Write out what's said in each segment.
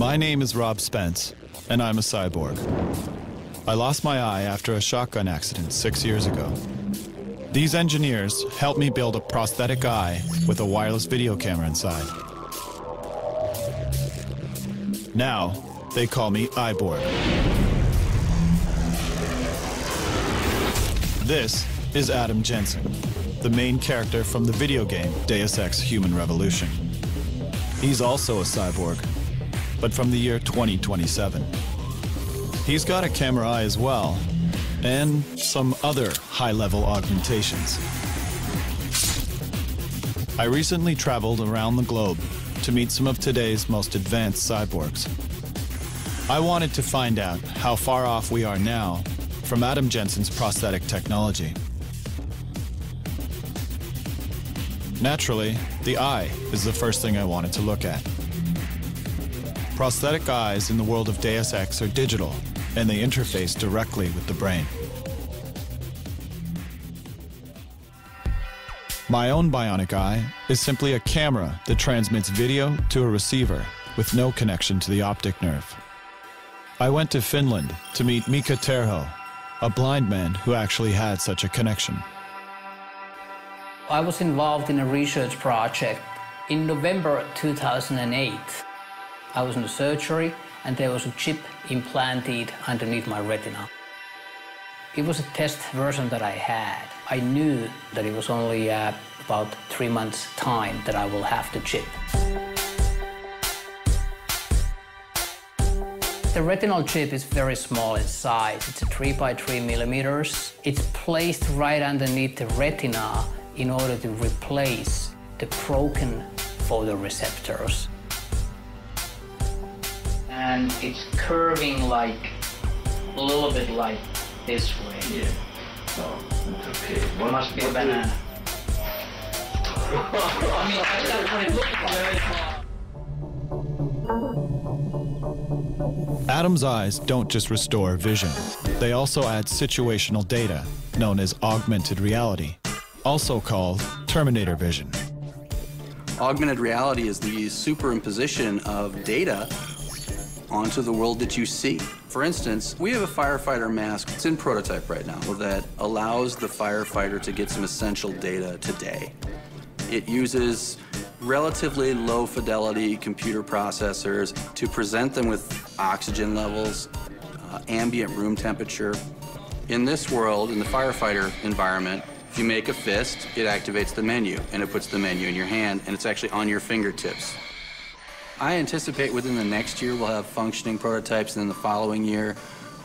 My name is Rob Spence, and I'm a cyborg. I lost my eye after a shotgun accident 6 years ago. These engineers helped me build a prosthetic eye with a wireless video camera inside. Now, they call me Eyeborg. This is Adam Jensen, the main character from the video game Deus Ex: Human Revolution. He's also a cyborg, but from the year 2027. He's got a camera eye as well, and some other high-level augmentations. I recently traveled around the globe to meet some of today's most advanced cyborgs. I wanted to find out how far off we are now from Adam Jensen's prosthetic technology. Naturally, the eye is the first thing I wanted to look at. Prosthetic eyes in the world of Deus Ex are digital, and they interface directly with the brain. My own bionic eye is simply a camera that transmits video to a receiver with no connection to the optic nerve. I went to Finland to meet Mika Terho, a blind man who actually had such a connection. I was involved in a research project in November 2008. I was in the surgery and there was a chip implanted underneath my retina. It was a test version that I had. I knew that it was only about 3 months' time that I will have the chip. The retinal chip is very small in size. It's 3 by 3 millimeters. It's placed right underneath the retina in order to replace the broken photoreceptors. And it's curving like, a little bit like this way. Yeah. Oh, it's okay. It must be a banana. I mean, that's what it looks like. Adam's eyes don't just restore vision. They also add situational data, known as augmented reality, also called Terminator vision. Augmented reality is the superimposition of data onto the world that you see. For instance, we have a firefighter mask. It's in prototype right now that allows the firefighter to get some essential data today. It uses relatively low fidelity computer processors to present them with oxygen levels, ambient room temperature. In this world, in the firefighter environment, if you make a fist, it activates the menu, and it puts the menu in your hand, and it's actually on your fingertips. I anticipate within the next year we'll have functioning prototypes, and then the following year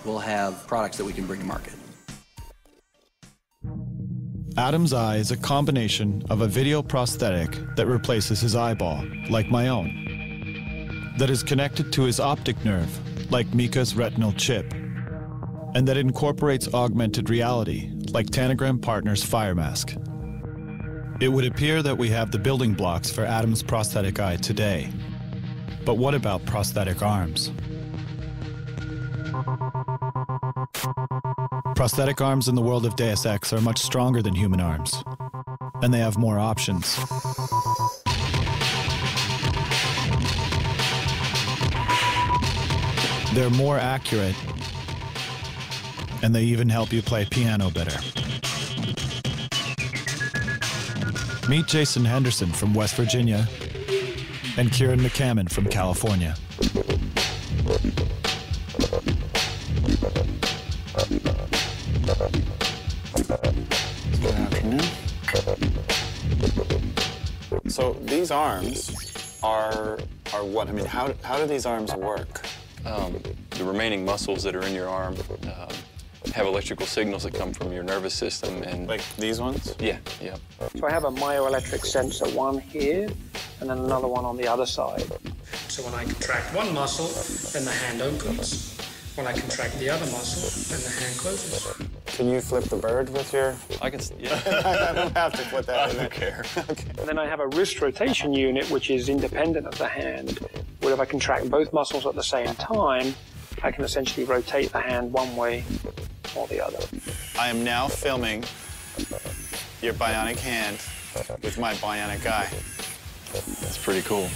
we'll have products that we can bring to market. Adam's eye is a combination of a video prosthetic that replaces his eyeball, like my own, that is connected to his optic nerve, like Mika's retinal chip, and that incorporates augmented reality, like Tanagram Partners' Fire Mask. It would appear that we have the building blocks for Adam's prosthetic eye today. But what about prosthetic arms? Prosthetic arms in the world of Deus Ex are much stronger than human arms, and they have more options. They're more accurate, and they even help you play piano better. Meet Jason Henderson from West Virginia and Kieran McCammon from California. Good afternoon. So these arms are what? I mean, how do these arms work? The remaining muscles that are in your arm have electrical signals that come from your nervous system, and Like these ones? yeah. So I have a myoelectric sensor, one here, and then another one on the other side. So when I contract one muscle, then the hand opens. When I contract the other muscle, then the hand closes. Can you flip the bird with your... I can, yeah. I don't have to put that I in don't there. care. Okay. And then I have a wrist rotation unit, which is independent of the hand, where if I contract both muscles at the same time, I can essentially rotate the hand one way or the other. I am now filming your bionic hand with my bionic eye. That's pretty cool.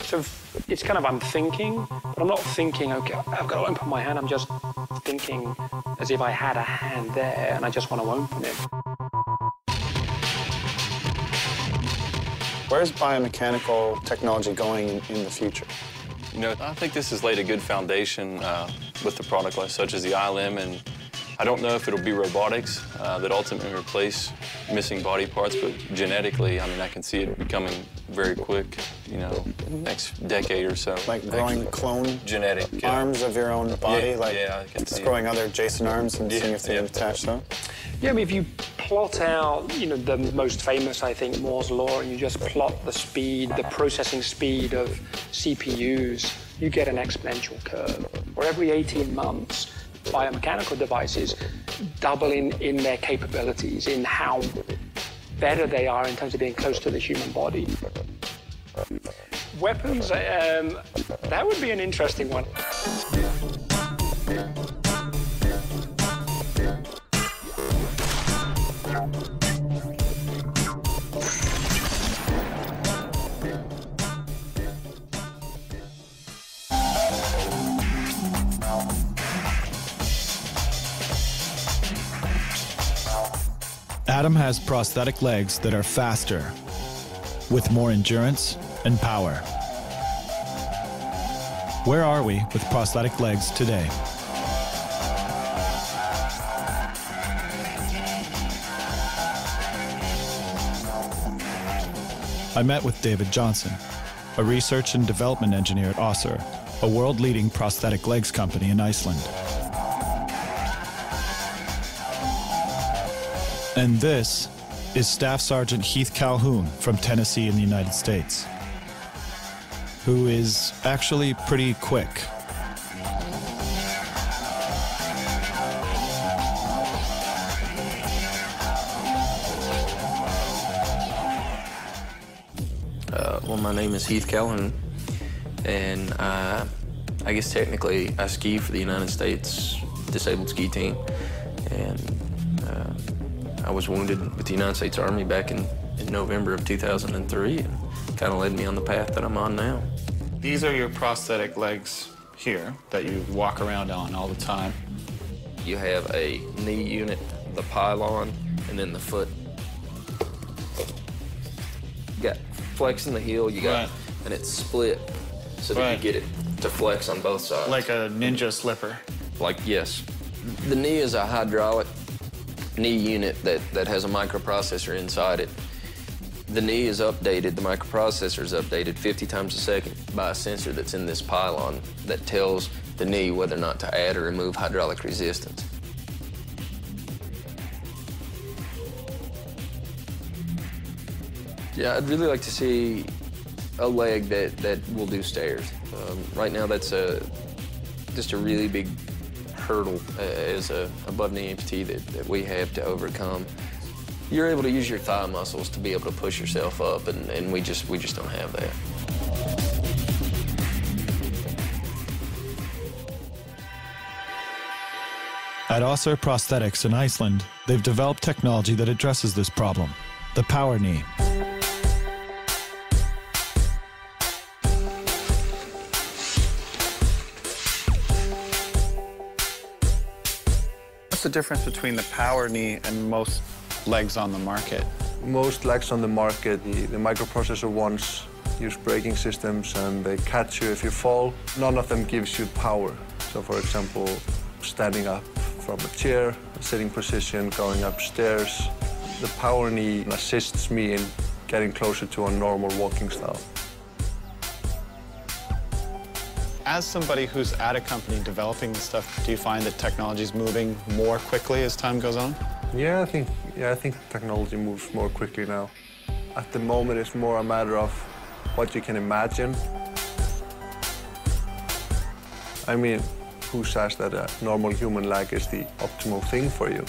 So it's kind of, I'm thinking, but I'm not thinking, okay, I've got to open my hand. I'm just thinking as if I had a hand there and I just want to open it. Where's biomechanical technology going in the future? You know, I think this has laid a good foundation with the product line such as the iLim, and I don't know if it'll be robotics that ultimately replace missing body parts, but genetically, I mean, I can see it becoming very quick, you know, next decade or so. Like growing clone genetic arms of your own body? Yeah, like I can see growing other adjacent arms and seeing if they can attach them? Yeah, I mean, if you plot out, you know, the most famous, I think, Moore's Law, and you just plot the speed, the processing speed of CPUs, you get an exponential curve. For every 18 months, biomechanical devices double in their capabilities, in how better they are in terms of being close to the human body. Weapons, that would be an interesting one. Adam has prosthetic legs that are faster, with more endurance and power. Where are we with prosthetic legs today? I met with David Johnson, a research and development engineer at Össur, a world-leading prosthetic legs company in Iceland. And this is Staff Sergeant Heath Calhoun from Tennessee in the United States, who is actually pretty quick. Well, my name is Heath Calhoun, and I guess technically I ski for the United States Disabled Ski Team, and I was wounded with the United States Army back in November of 2003, and kind of led me on the path that I'm on now. These are your prosthetic legs here that you walk around on all the time. You have a knee unit, the pylon, and then the foot. You got flex in the heel, you got, and it's split so that you get it to flex on both sides. Like a ninja slipper. Like, yes. The knee is a hydraulic knee unit that has a microprocessor inside it. The knee is updated, the microprocessor is updated 50 times a second by a sensor that's in this pylon that tells the knee whether or not to add or remove hydraulic resistance. Yeah, I'd really like to see a leg that will do stairs. Right now, that's just a really big hurdle as a above-knee amputee that we have to overcome. You're able to use your thigh muscles to be able to push yourself up, and we just don't have that. At Össur Prosthetics in Iceland, they've developed technology that addresses this problem, the power knee. What's the difference between the power knee and most legs on the market? Most legs on the market, the microprocessor ones, use braking systems and they catch you if you fall. None of them gives you power. So for example, standing up from a chair, sitting position, going upstairs. The power knee assists me in getting closer to a normal walking style. As somebody who's at a company developing this stuff, do you find that technology is moving more quickly as time goes on? Yeah, I think technology moves more quickly now. At the moment, it's more a matter of what you can imagine. I mean, who says that a normal human leg is the optimal thing for you?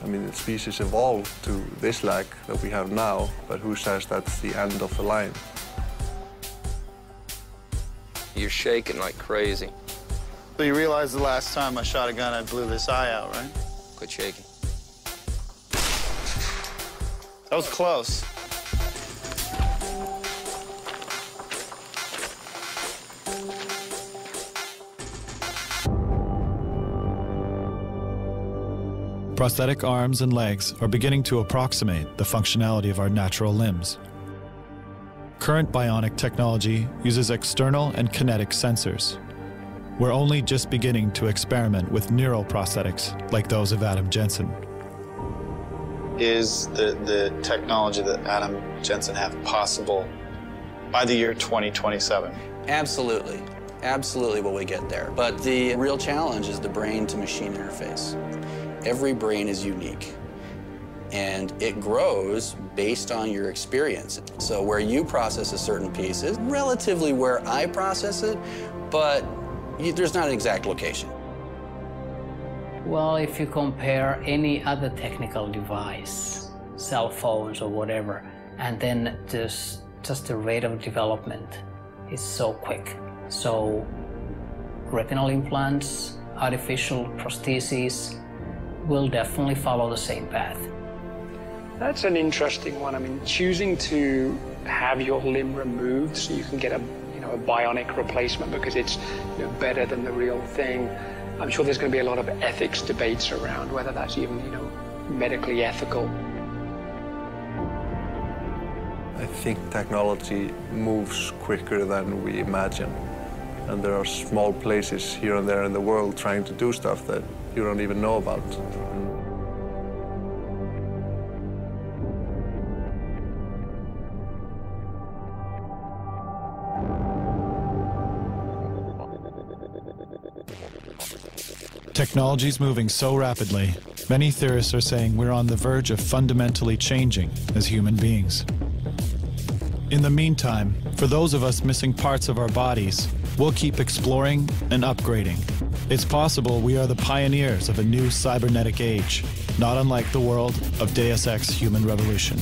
I mean, the species evolved to this leg that we have now, but who says that's the end of the line? You're shaking like crazy. So you realize the last time I shot a gun, I blew this eye out, right? Quit shaking. That was close. Prosthetic arms and legs are beginning to approximate the functionality of our natural limbs. Current bionic technology uses external and kinetic sensors. We're only just beginning to experiment with neuroprosthetics like those of Adam Jensen. Is the technology that Adam Jensen have possible by the year 2027? Absolutely. Absolutely will we get there. But the real challenge is the brain-to-machine interface. Every brain is unique, and it grows based on your experience. So where you process a certain piece is relatively where I process it, but there's not an exact location. Well, if you compare any other technical device, cell phones or whatever, and then just the rate of development is so quick. So retinal implants, artificial prostheses will definitely follow the same path. That's an interesting one. I mean, choosing to have your limb removed so you can get a bionic replacement because it's better than the real thing. I'm sure there's going to be a lot of ethics debates around whether that's even medically ethical. I think technology moves quicker than we imagine. And there are small places here and there in the world trying to do stuff that you don't even know about. Technology's moving so rapidly, many theorists are saying we're on the verge of fundamentally changing as human beings. In the meantime, for those of us missing parts of our bodies, we'll keep exploring and upgrading. It's possible we are the pioneers of a new cybernetic age, not unlike the world of Deus Ex Human Revolution.